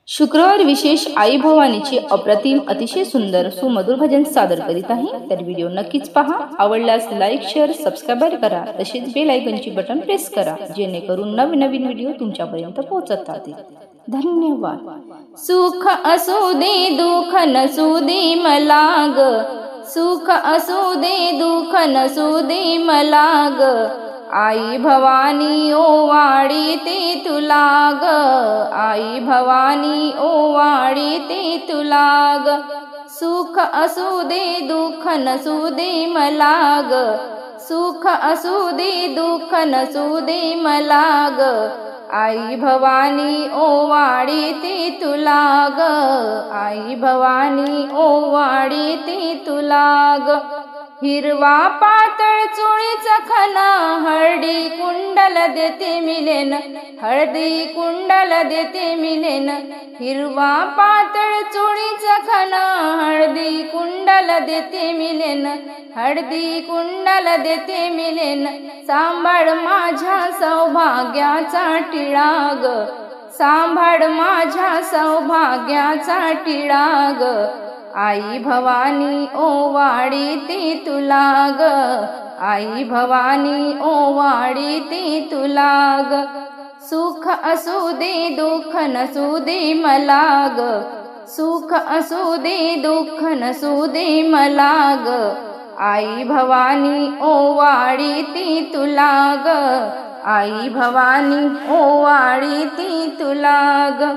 शुक्रवार विशेष आई भवानीचे अप्रतिम अतिशय सुंदर सुमधुर भजन सादर करीत आहे। तर व्हिडिओ नक्कीच पहा। आवडल्यास लाईक शेअर सबस्क्राइब करा, तसेच बेल आयकॉनची बटन प्रेस करा, जेणेकरून नवीन व्हिडिओ तुमच्यापर्यंत पोहोचत राहतील। धन्यवाद। सुख असू दे दुःख नसू दे मला ग, सुख असू दे दुःख नसू दे मला ग, आई भवानी ओवाळीते तुला ग, आई भवानी ओवाळीते तुला ग, सुख असू दे दुःख नसू दे मला ग, सुख असू दे दुःख नसू दे मला ग, आई भवानी ओवाळीते तुला ग, आई भवानी ओवाळीते तुला ग, हिरवा पातळ चोळीचा खना हळदी कुंडल देते मिलेन, हळदी कुंडल देते मिलेन, हिरवा पातळ चोळीचा खना हळदी कुंडल देते मिलेन, हळदी कुंडल देते मिलेन, सांभाळ माझ्या सौभाग्याचा टिळा ग, सांभाळ माझ्या सौभाग्याचा टिळा ग, आई भवानी ओवाळीते तुला ग, आई भवानी ओवाळीते तुला ग, सुख असू दे दुःख नसू दे मला ग, सुख असू दे दुःख नसू दे मला ग, आई भवानी ओवाळीते तुला ग, आई भवानी ओवाळीते तुला ग,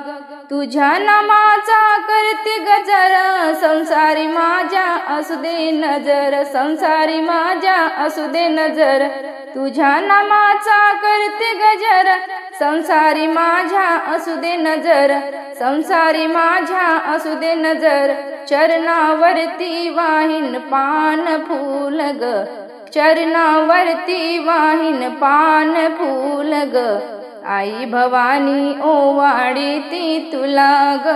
तुझ्या नामाचा करते गजर, संसारी माझ्या असू दे नजर, संसारी माझ्या असू दे नजर, तुझ्या नामाचा करते गजर, संसारी माझ्या असू दे नजर, संसारी माझ्या असू दे नजर, चरणावरती वाहिन पान फूल ग, चरणावरती वाहिन पान फूल ग, आई भवानी ओवाळीते तुला ग,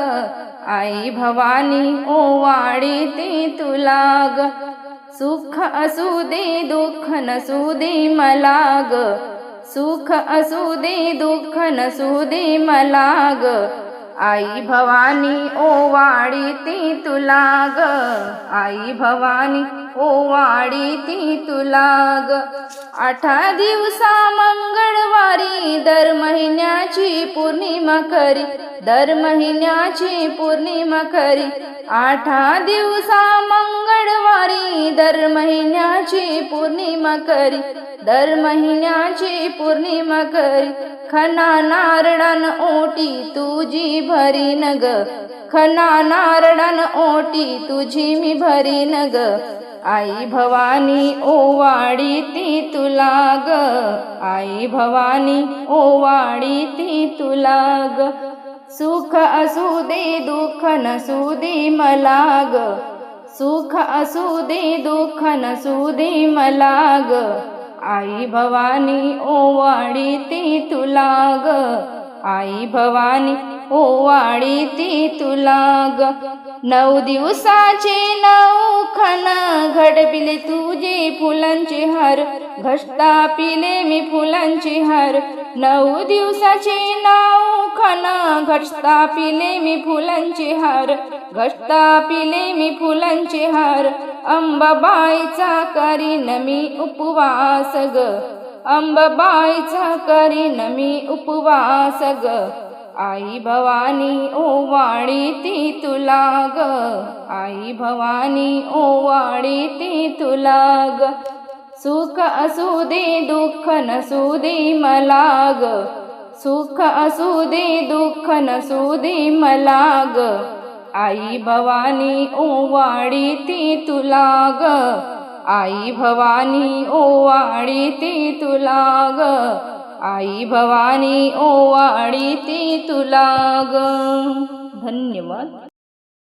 आई भवानी ओवाळीते तुला ग, सुख असू दे दुःख नसू दे मला ग, सुख असू दे दुःख नसू दे मला ग, आई भवानी ओवाळीते तुला ग, आई भवानी ओवाळीते तुला ग, 8 दिवसा मंगळवारी दर महिन्याची पौर्णिमा करी, दर महिन्याची पौर्णिमा करी, 8 दिवसा मंगळवारी दर महिन्याची पौर्णिमा करी, दर महिन्याची पौर्णिमा करी, खना नारळान ओटी तुझी भरीन ग, खना नारळान ओटी तुझी मी भरीन ग, आई भवानी ओवाळीते तुला ग, आई भवानी ओवाळीते तुला ग, सुख असू दे दुःख नसू दे मला ग, सुख असू दे दुःख नसू दे मला ग, आई भवानी ओवाळीते तुला ग, आई भवानी ओवाळीते तुला ग, 9 दिवसाचे 9 खण घडविले तुझे फुलांचे हार, घटस्थापिले मी फुलांचे हार, 9 दिवसाचे 9 खण घटस्थापिले मी फुलांचे हार, घटस्थापिले मी फुलांचे हार, अंबाबाईचा करीन मी उपवास ग, अंबाबाईचा करीन मी उपवास ग, आई भवानी ओवाळीते तुला ग, आई भवानी ओवाळीते तुला ग, सुख असू दे दुःख नसू दे मला ग, सुख असू दे दुःख नसू दे मला ग, आई भवानी ओवाळीते तुला ग, आई भवानी ओवाळीते तुला ग, आई भवानी ओवाळीते तुला ग। धन्यवाद।